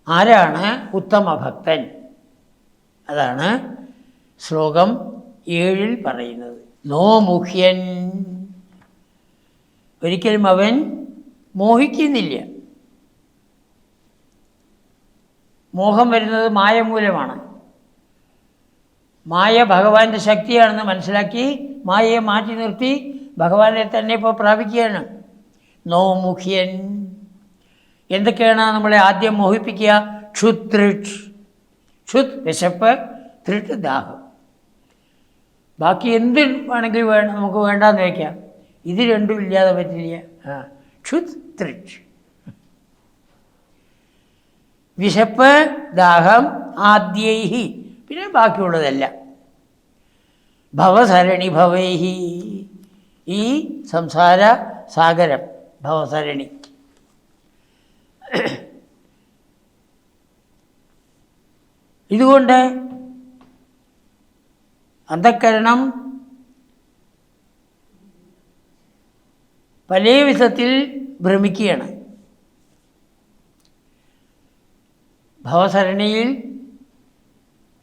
ആരാണ് ഉത്തമഭക്തൻ? അതാണ് ശ്ലോകം 7 പറയുന്നത്. നോ മുഹ്യൻ, ഒരിക്കലും അവൻ മോഹിക്കുന്നില്ല. മോഹം വരുന്നത് മായ മൂലമാണ്. മായ ഭഗവാന്റെ ശക്തിയാണെന്ന് മനസ്സിലാക്കി മായയെ മാറ്റി നിർത്തി ഭഗവാനെ തന്നെ ഇപ്പോൾ പ്രാപിക്കുകയാണ്. നോ മുഖ്യൻ. എന്തൊക്കെയാണ് നമ്മളെ ആദ്യം മോഹിപ്പിക്കുക? ക്ഷുത് തൃഷ്. ക്ഷുത് വിശപ്പ്, തൃട്ട് ദാഹം. ബാക്കി എന്ത് വേണമെങ്കിലും നമുക്ക് വേണ്ടാന്ന് വയ്ക്കാം. ഇത് രണ്ടും ഇല്ലാതെ പറ്റില്ല. ക്ഷുത് തൃഷ്. വിശപ്പ്, ദാഹം, ആദ്യൈഹി, പിന്നെ ബാക്കിയുള്ളതല്ല. ഭവസരണി ഭവൈഹി, ഈ സംസാര സാഗരം ഭവസരണി. ഇതുകൊണ്ട് അന്ധക്കരണം പല വിധത്തിൽ ഭ്രമിക്കുകയാണ്. ഭവസരണിയിൽ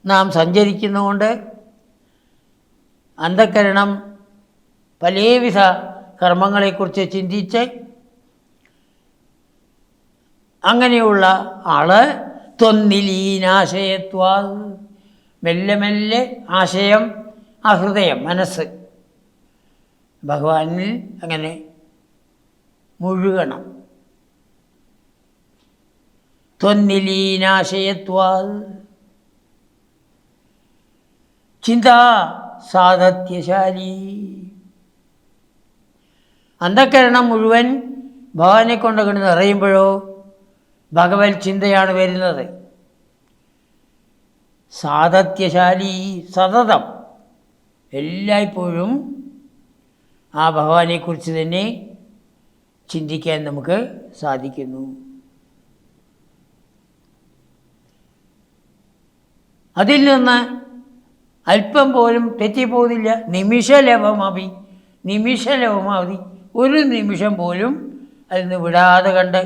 നാം സഞ്ചരിക്കുന്നതുകൊണ്ട് അന്ധക്കരണം പലവിധ കർമ്മങ്ങളെക്കുറിച്ച് ചിന്തിച്ച് അങ്ങനെയുള്ള ആള് ത്വന്നിലീനാശയത്വാൽ, മെല്ലെ മെല്ലെ ആശയം, ആ ഹൃദയം, മനസ്സ് ഭഗവാനിൽ അങ്ങനെ മുഴുകണം. ത്വന്നിലീനാശയത്വാൽ ചിന്താ സാധത്യശാലി. അന്ധക്കരണം മുഴുവൻ ഭഗവാനെ കൊണ്ടങ്ങനെ നിറയുമ്പോഴോ ഭഗവത് ചിന്തയാണ് വരുന്നത്. സാധത്യശാലി, സതതം എല്ലായ്പ്പോഴും ആ ഭഗവാനെക്കുറിച്ച് തന്നെ ചിന്തിക്കാൻ നമുക്ക് സാധിക്കുന്നു. അതിൽ നിന്ന് അല്പം പോലും തെറ്റിപ്പോകുന്നില്ല. നിമിഷലവമതി, നിമിഷലവമതി, ഒരു നിമിഷം പോലും അതിൽ നിന്ന് വിടാതെ കണ്ട്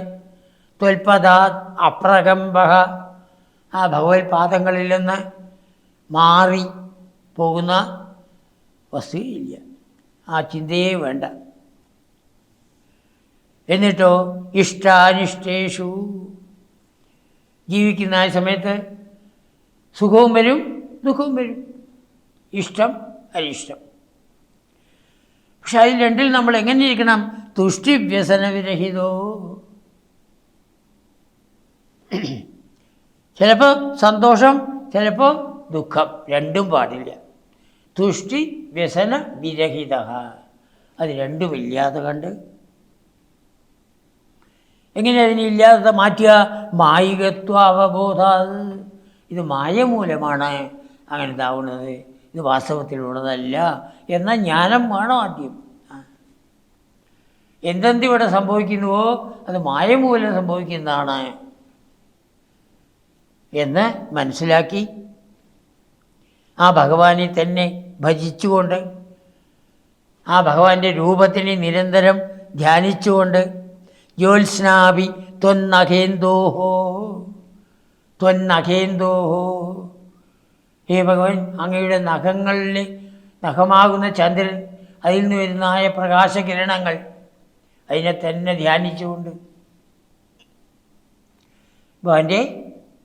ത്വൽപദാത് അപ്രകമ്പഹ, ആ ഭഗവത് പാദങ്ങളിൽ നിന്ന് മാറി പോകുന്ന വസ്തുയില്ല. ആ ചിന്തയെ വേണ്ട. എന്നിട്ടോ ഇഷ്ടാനിഷ്ടേഷു, ജീവിക്കുന്ന ആ സമയത്ത് സുഖവും വരും ദുഃഖവും വരും, ഇഷ്ടം അനിഷ്ടം. പക്ഷെ അതിൽ രണ്ടിൽ നമ്മൾ എങ്ങനെ ഇരിക്കണം? തുഷ്ടി വ്യസനവിരഹിതോ. ചിലപ്പോൾ സന്തോഷം, ചിലപ്പോൾ ദുഃഖം, രണ്ടും പാടില്ല. തുഷ്ടി വ്യസന വിരഹിത, അത് രണ്ടുമില്ലാതെ കണ്ട് എങ്ങനെ അതിനില്ലാതെ മാറ്റുക? മായികത്വ അവബോധ, ഇത് മായ മൂലമാണ് അങ്ങനെ ഇതാവുന്നത്, ഇത് വാസ്തവത്തിലുള്ളതല്ല എന്ന ജ്ഞാനം വേണം ആദ്യം. എന്തെന്തിവിടെ സംഭവിക്കുന്നുവോ അത് മായ മൂലം സംഭവിക്കുന്നതാണ് എന്ന് മനസ്സിലാക്കി ആ ഭഗവാനെ തന്നെ ഭജിച്ചുകൊണ്ട് ആ ഭഗവാന്റെ രൂപത്തിനെ നിരന്തരം ധ്യാനിച്ചുകൊണ്ട് ജ്യോത്സ്നാഭി ത്വന്നഖേന്തോഹോ ത്വന്നഖേന്തോഹോ, ഹേ ഭഗവാൻ, അങ്ങയുടെ നഖങ്ങളിലെ നഖമാകുന്ന ചന്ദ്രൻ, അതിൽ നിന്ന് വരുന്നതായ പ്രകാശകിരണങ്ങൾ, അതിനെ തന്നെ ധ്യാനിച്ചുകൊണ്ട് ഭഗവാന്റെ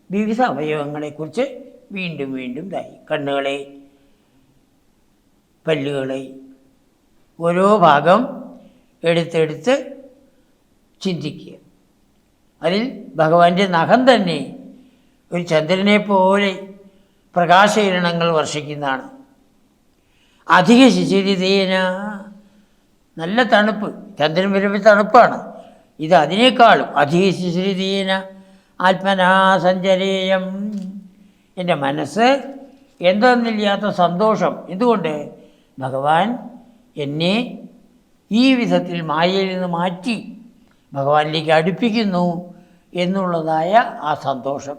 വിവിധ അവയവങ്ങളെക്കുറിച്ച് വീണ്ടും വീണ്ടും കണ്ണുകളെ, പല്ലുകളെ, ഓരോ ഭാഗം എടുത്തെടുത്ത് ചിന്തിക്കുക. അതിൽ ഭഗവാന്റെ നഖം തന്നെ ഒരു ചന്ദ്രനെ പോലെ പ്രകാശകിരണങ്ങൾ വർഷിക്കുന്നതാണ്. അധിക ശിശിരിതേന, നല്ല തണുപ്പ്, ചന്ദ്രൻ വരുമ്പോൾ തണുപ്പാണ്, ഇത് അതിനേക്കാളും അധിക ശിശിരിതേന ആത്മനാ സഞ്ചരേയം, എൻ്റെ മനസ്സ് എന്തെന്നില്ലാത്ത സന്തോഷം. എന്തുകൊണ്ട്? ഭഗവാൻ എന്നെ ഈ വിധത്തിൽ മായയിൽ നിന്ന് മാറ്റി ഭഗവാനിലേക്ക് അടുപ്പിക്കുന്നു എന്നുള്ളതായ ആ സന്തോഷം.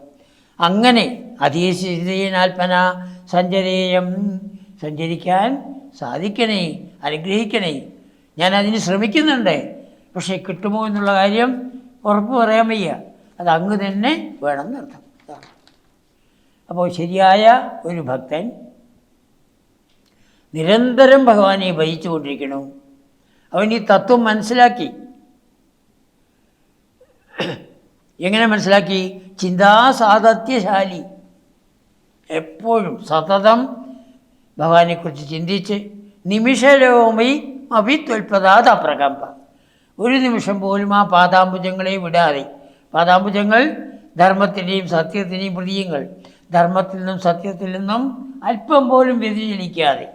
അങ്ങനെ അധീശിതീനാത്മന സഞ്ചരേയം, സഞ്ചരിക്കാൻ സാധിക്കണേ, അനുഗ്രഹിക്കണേ. ഞാൻ അതിന് ശ്രമിക്കുന്നുണ്ട്, പക്ഷേ കിട്ടുമോ എന്നുള്ള കാര്യം ഉറപ്പ് പറയാൻ വയ്യ. അത് അങ്ങ് തന്നെ വേണമെന്നർത്ഥം. അപ്പോൾ ശരിയായ ഒരു ഭക്തൻ നിരന്തരം ഭഗവാനെ ഭജിച്ചു കൊണ്ടിരിക്കണം. അവൻ ഈ തത്വം മനസ്സിലാക്കി. എങ്ങനെ മനസ്സിലാക്കി? ചിന്താസാതത്യശാലി, എപ്പോഴും സതതം ഭഗവാനെക്കുറിച്ച് ചിന്തിച്ച് നിമിഷലോമി അഭിത്വൽപദാത് അപ്രകമ്പ, ഒരു നിമിഷം പോലും ആ പാദാംബുജങ്ങളെ വിടാതെ. പാദാംബുജങ്ങൾ ധർമ്മത്തിൻ്റെയും സത്യത്തിൻ്റെയും പ്രതീകങ്ങൾ. ധർമ്മത്തിൽ നിന്നും സത്യത്തിൽ നിന്നും അല്പം പോലും വ്യതിചലിക്കാതെ.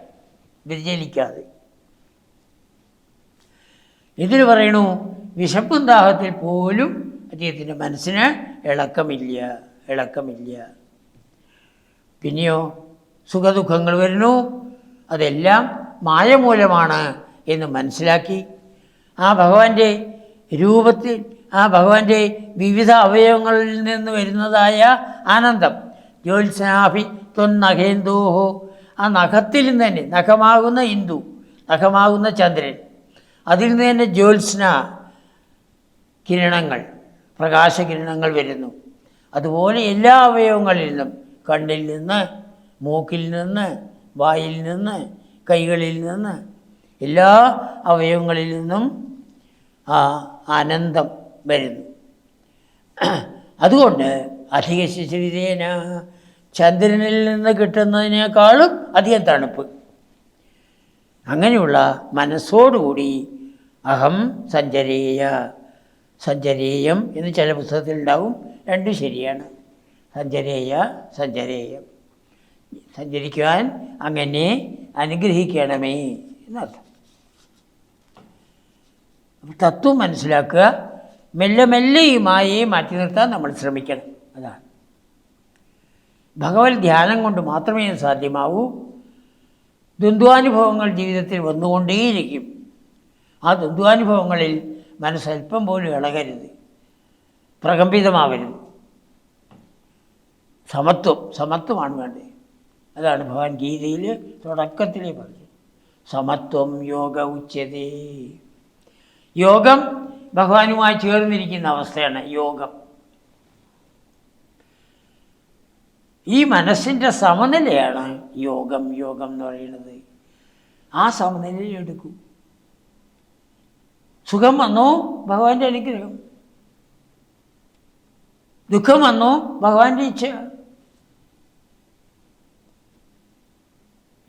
ഇതിന് പറയണു, വിശപ്പും ദാഹത്തിൽ പോലും അദ്ദേഹത്തിൻ്റെ മനസ്സിന് ഇളക്കമില്ല. പിന്നെയോ സുഖദുഃഖങ്ങൾ വരുന്നു, അതെല്ലാം മായ മൂലമാണ് എന്ന് മനസ്സിലാക്കി ആ ഭഗവാന്റെ രൂപത്തിൽ, ആ ഭഗവാന്റെ വിവിധ അവയവങ്ങളിൽ നിന്ന് വരുന്നതായ ആനന്ദം, ജ്യോത്സ്നാഭി ത്വന്നഖേന്ദോഹോ, ആ നഖത്തിൽ നിന്ന് തന്നെ, നഖമാകുന്ന ഇന്ദു, നഖമാകുന്ന ചന്ദ്രൻ, അതിൽ നിന്ന് തന്നെ ജ്യോത്സ്ന കിരണങ്ങൾ, പ്രകാശകിരണങ്ങൾ വരുന്നു. അതുപോലെ എല്ലാ അവയവങ്ങളിൽ നിന്നും, കണ്ണിൽ നിന്ന്, മൂക്കിൽ നിന്ന്, വായിൽ നിന്ന്, കൈകളിൽ നിന്ന്, എല്ലാ അവയവങ്ങളിൽ നിന്നും ആ ആനന്ദം വരുന്നു. അതുകൊണ്ട് അധിക ശിശിരേന, ചന്ദ്രനിൽ നിന്ന് കിട്ടുന്നതിനേക്കാളും അധികം തണുപ്പ്. അങ്ങനെയുള്ള മനസ്സോടുകൂടി അഹം സഞ്ചരേയം എന്ന് ചില പുസ്തകത്തിലുണ്ടാവും. രണ്ടും ശരിയാണ്. സഞ്ചരേയം, സഞ്ചരിക്കുവാൻ അങ്ങനെ അനുഗ്രഹിക്കണമേ എന്നർത്ഥം. തത്വം മനസ്സിലാക്കുക. മെല്ലെ മെല്ലെ ഈ മായയെ മാറ്റി നിർത്താൻ നമ്മൾ ശ്രമിക്കണം. അതാണ് ഭഗവത് ധ്യാനം കൊണ്ട് മാത്രമേ സാധ്യമാവൂ. ദ്വന്ദ്വാനുഭവങ്ങൾ ജീവിതത്തിൽ വന്നുകൊണ്ടേയിരിക്കും. ആ ദ്വന്ദ്വാനുഭവങ്ങളിൽ മനസ്സൽപ്പം പോലും ഇളകരുത്, പ്രകമ്പിതമാവരുത്. സമത്വമാണ് വേണ്ടത്. അതാണ് ഭഗവാൻ ഗീതയിൽ തുടക്കത്തിലേ പറഞ്ഞത്, സമത്വം യോഗ ഉച്യതേ. യോഗം ഭഗവാനുമായി ചേർന്നിരിക്കുന്ന അവസ്ഥയാണ് യോഗം. ഈ മനസ്സിൻ്റെ സമനിലയാണ് യോഗം എന്ന് പറയുന്നത്. ആ സമനിലയിൽ എടുക്കൂ. സുഖം വന്നോ ഭഗവാന്റെ അനുഗ്രഹം, ദുഃഖം വന്നോ ഭഗവാന്റെ ഇച്ഛ.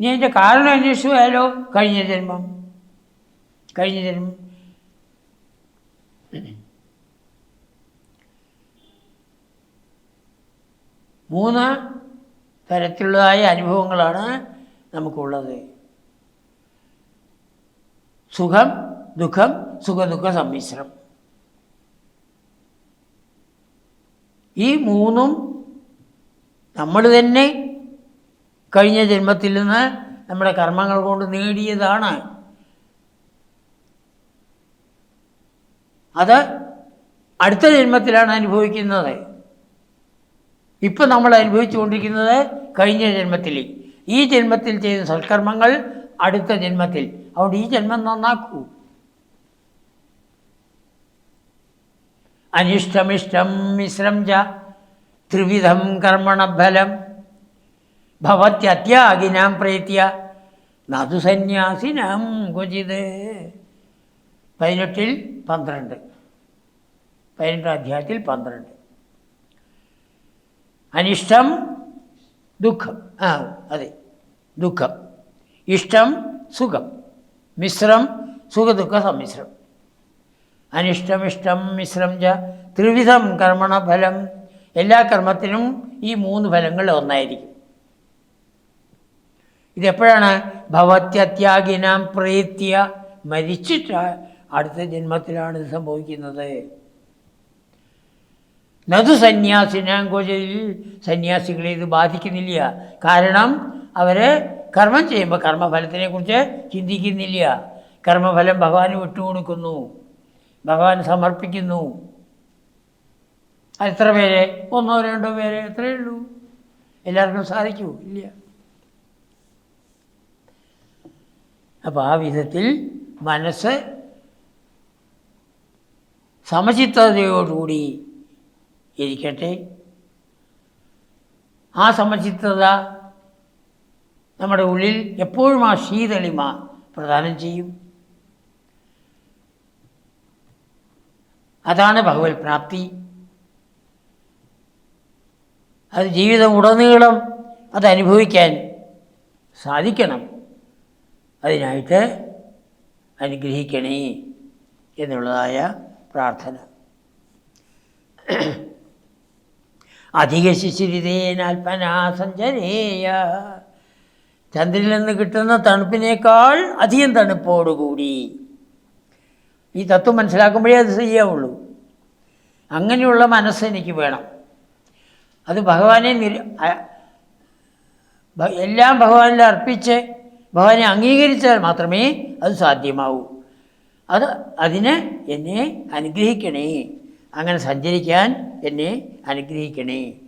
ഇനി അതിൻ്റെ കാരണം അന്വേഷിച്ചു പോയാലോ, കഴിഞ്ഞ ജന്മം 3 തരത്തിലുള്ളതായ അനുഭവങ്ങളാണ് നമുക്കുള്ളത്. സുഖം, ദുഃഖം, സുഖദുഃഖ സമ്മിശ്രം. ഈ 3ഉം നമ്മൾ തന്നെ കഴിഞ്ഞ ജന്മത്തിൽ നിന്ന് നമ്മുടെ കർമ്മങ്ങൾ കൊണ്ട് നേടിയതാണ്. അത് അടുത്ത ജന്മത്തിലാണ് അനുഭവിക്കുന്നത്. ഇപ്പം നമ്മൾ അനുഭവിച്ചു കൊണ്ടിരിക്കുന്നത് കഴിഞ്ഞ ജന്മത്തിൽ. ഈ ജന്മത്തിൽ ചെയ്ത സൽക്കർമ്മങ്ങൾ അടുത്ത ജന്മത്തിൽ. അതുകൊണ്ട് ഈ ജന്മം നന്നാക്കൂ. അനിഷ്ടമിഷ്ടം മിശ്രം ച ത്രിവിധം കർമ്മണഫലം ഭവത്യത്യാഗിനാം പ്രേത്യ നതു സന്യാസിനാം ക്വചിത്. 18 അധ്യായത്തിൽ 12. അനിഷ്ടം ദുഃഖം, അതെ, ദുഃഖം. ഇഷ്ടം സുഖം, മിശ്രം സുഖദുഃഖ സമ്മിശ്രം. അനിഷ്ടമിഷ്ടം മിശ്രം ച ത്രിവിധം കർമ്മണഫലം. എല്ലാ കർമ്മത്തിനും ഈ 3 ഫലങ്ങൾ ഒന്നായിരിക്കും. ഇതെപ്പോഴാണ്? ഭവത്യത്യാഗിനാം പ്രേത്യ, മരിച്ചിട്ട് അടുത്ത ജന്മത്തിലാണ് ഇത് സംഭവിക്കുന്നത്. നതു സന്യാസിനാം ക്വചിൽ, സന്യാസികളെ ഇത് ബാധിക്കുന്നില്ല. കാരണം അവർ കർമ്മം ചെയ്യുമ്പോൾ കർമ്മഫലത്തിനെക്കുറിച്ച് ചിന്തിക്കുന്നില്ല. കർമ്മഫലം ഭഗവാന് വിട്ടുകൊടുക്കുന്നു, ഭഗവാൻ സമർപ്പിക്കുന്നു. എത്ര പേര്? 1 2 പേര്, എത്രയേ ഉള്ളൂ. എല്ലാവർക്കും സാധിക്കൂ? ഇല്ല. അപ്പോൾ ആ വിധത്തിൽ മനസ്സ് സമചിത്തതയോടുകൂടി ഇരിക്കട്ടെ. ആ സമചിത്തത നമ്മുടെ ഉള്ളിൽ എപ്പോഴും ആ ശീതളിമ പ്രദാനം ചെയ്യും. അതാണ് ഭഗവത് പ്രാപ്തി. അത് ജീവിതം ഉടനീളം അത് അനുഭവിക്കാൻ സാധിക്കണം. അതിനായിട്ട് അനുഗ്രഹിക്കണേ എന്നുള്ളതായ പ്രാർത്ഥന. അധിക ശിശിരിതേനാൽപ്പനാ സഞ്ചരേയ. ചന്ദ്രനിൽ നിന്ന് കിട്ടുന്ന തണുപ്പിനേക്കാൾ അധികം തണുപ്പോടുകൂടി. ഈ തത്വം മനസ്സിലാക്കുമ്പോഴേ അത് ചെയ്യാവുള്ളൂ. അങ്ങനെയുള്ള മനസ്സ് എനിക്ക് വേണം. അത് ഭഗവാനെ എല്ലാം ഭഗവാനിൽ അർപ്പിച്ച് ഭഗവാനെ അംഗീകരിച്ചാൽ മാത്രമേ അത് സാധ്യമാവൂ. അതിന് എന്നെ അനുഗ്രഹിക്കണേ, അങ്ങനെ സഞ്ചരിക്കാൻ എന്നെ അനുഗ്രഹിക്കണേ